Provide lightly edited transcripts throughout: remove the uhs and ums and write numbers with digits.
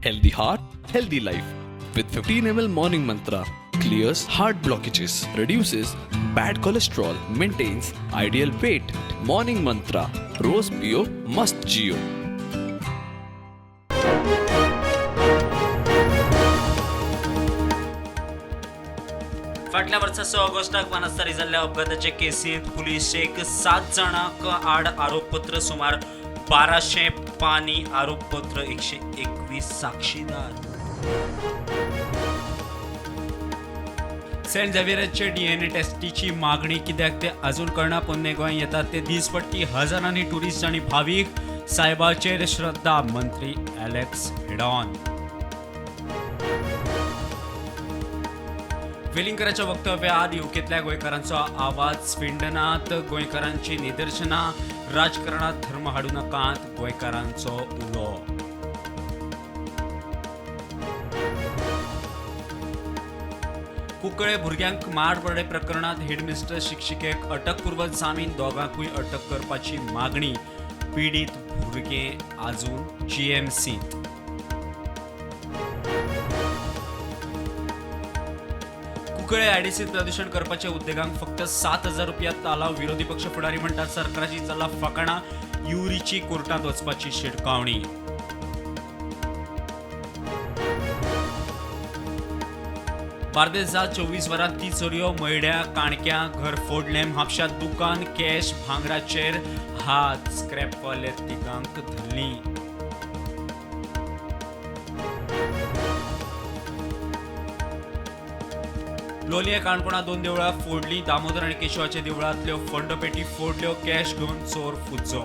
Healthy heart, healthy life. With 15 ml Morning Mantra, clears heart blockages, reduces bad cholesterol, maintains ideal weight. Morning Mantra, रोज पियो मस्त जियो. फाटल्या वर्सा 6 ऑगस्टाक वनस्थळी जाल्ल्या अपघाताचे केसीत पुलिशेक 7 जाणांक आड आरोपपत्र, सुमार 1200 पानी आरोपपत्र, 121 साक्षीदार. सेंट झेवियराचे डीएनए टेस्टीची मागणी कित्याक ते अजून कळना. पोन्ने गोंय येतात ते दिसपट्टी हजारांनी टुरिस्ट आणि भाविक सायबाचेर श्रद्धा. मंत्री एलेक्स हेडॉन. वेलिंगकरांच्या वक्तव्याआद युकेतल्या गोंयकारांचो आवाज फिंडनात. गोंयकारांची निदर्शनां. राजकारणात धर्म हाडू नकात. गोंयकारांचो उलो. कुंकळे भुरग्यांक मारबडे प्रकरणात हेडमिस्टर शिक्षिकेक अटकपूर्व जामीन. दोगांकूय अटक करपाची मागणी. पीडित भुरगे आजून जीएमसीत. कुंकळे आयडीसीत प्रदूषण करपाच्या उद्देगांक फक्त 7,000 रुपया तालाव. विरोधी पक्ष फुडारी म्हणटात सरकाराची चल्ला फकाणां. युरीची कोर्टात वचपाची शिटकावणी. बार्देजांत 24 वरांत 3 चोरयो. मयड्या काणक्या घर फोडलें. म्हापशांत दुकान कॅश भांगराचेर हात. स्क्रॅपवाले तिगांक धरलीं. लोलये काणकोणा 2 देवळां फोडलीं. दामोदर आनी केशवाच्या देवळांतल्यो फंडपेटी फोडल्यो. कॅश घेवन चोर फुज्जो.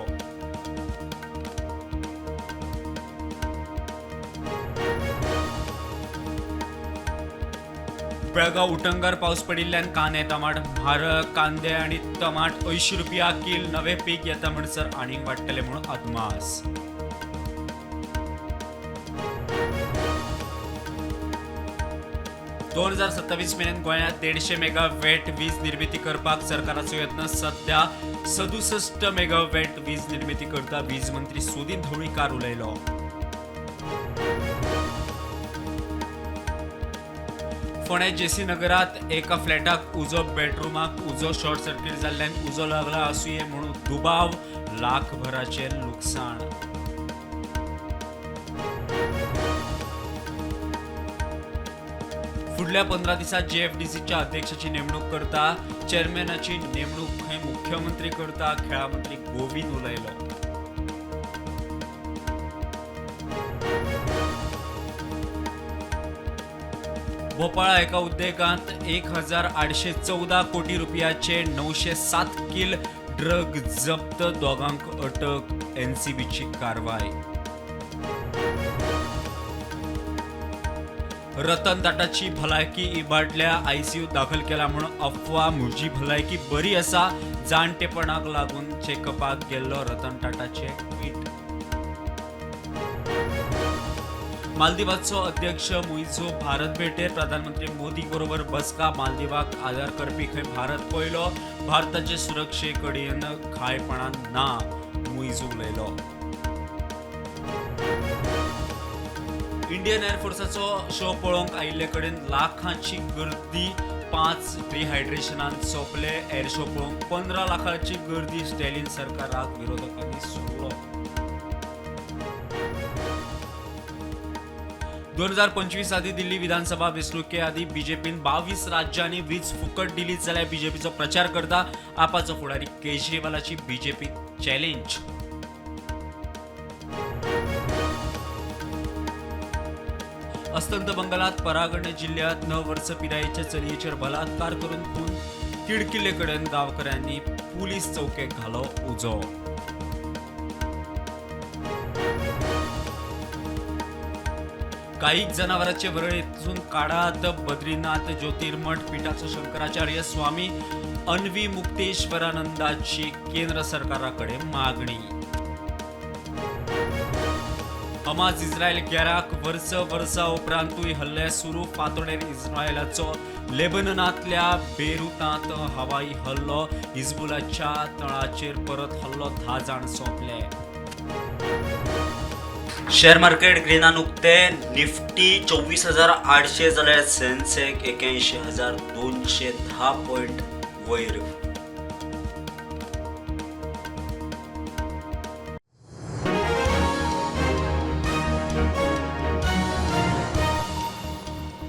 बेळगांव उटंगार पावस पडिल्ल्यान कांदे टमाट म्हारग. कांदे आनी टमाट 80 रुपया किल. नवे पीक येता म्हणसर आनीक वाडटले म्हूण अदमास. दोन 2027 मेरेन गोंयांत 150 मेगावॅट वीज निर्मिती करपाक सरकाराचो यत्न. सध्या 67 मेगावॅट वीज निर्मिती करता. वीज मंत्री सुदीन ढवळीकार उलयलो. फोंड्या जेसी नगरात एका फ्लॅटाक उजो. बेडरूमाक उजो. शॉर्ट सर्किट जाल्ल्यान उजो लागला आसूये म्हणून दुबाव. लाखभराचें लुकसाण. फुडल्या 15 दिसांत जेएफडीसीच्या अध्यक्षाची नेमणूक करता. चेअरमॅनाची नेमणूक खंय मुख्यमंत्री करता. खेळा मंत्री गोविंद उलयलो. भोपाळा एका उद्देगांत 1,814 कोटी रुपयाचे 907 किल ड्रग जप्त. दोगांक अटक. एनसीबीची कारवाय. रतन टाटाची भलायकी इबाडल्या. आयसीयूत दाखल केला म्हणून अफवा. म्हजी भलायकी बरी आसा. जाणटेपणाक लागून चेकअपाक गेल्लो रतन टाटाचे ट्वीट. मालदीवाचो अध्यक्ष मुइझो भारत भेटेर. प्रधानमंत्री मोदी बरोबर बसका. मालदीवाक आदार करपी खंय भारत पयलो. भारताचे सुरक्षे कडेन खायपणां ना. मुइझो उलयलो. इंडियन एअरफोर्साचो शो पळोवंक आयिल्ले कडेन लाखांची गर्दी. 5 डिहायड्रेशनान सोंपले. एअर शो पळोवंक 15 लाखांची गर्दी. स्टॅलिन सरकाराक विरोधकांनी सोडलो. 2025 आदी दिल्ली विधानसभा वेंचणुके आदी बीजेपीन 22 राज्यांनी वीज फुकट दिली जाल्यार बीजेपीचो प्रचार करता आपाचो फुडारी केजरीवालाची बीजेपी चॅलेंज. अस्तंत बंगालात परागंड जिल्ह्यात 9 वर्स पिरायेच्या चलयेचेर बलात्कार करून खून. तिडकिल्ले कडेन गांवकऱ्यांनी पुलीस चौकेक घालो उजो. काही जनावरांचे वरळेतून काढात. बद्रीनाथ ज्योतिर्मठ पीठाचो शंकराचार्य स्वामी अन्वी मुक्तेश्वरानंदाची केंद्र सरकाराकडे मागणी. हमास इस्रायल 11 वर्सां उपरांतूय हल्ले सुरू. फांतोडेर इस्रायलाचो लेबननांतल्या बेरुतांत हवाई हल्लो. हिजबुलाच्या तळाचेर परत हल्लो. 10 जाण सोंपले. शेअर मार्केट ग्रीनान उक्ते निफ्टी 24,800 जाल्यार सेन्सेक 81,210 पॉयंट वयर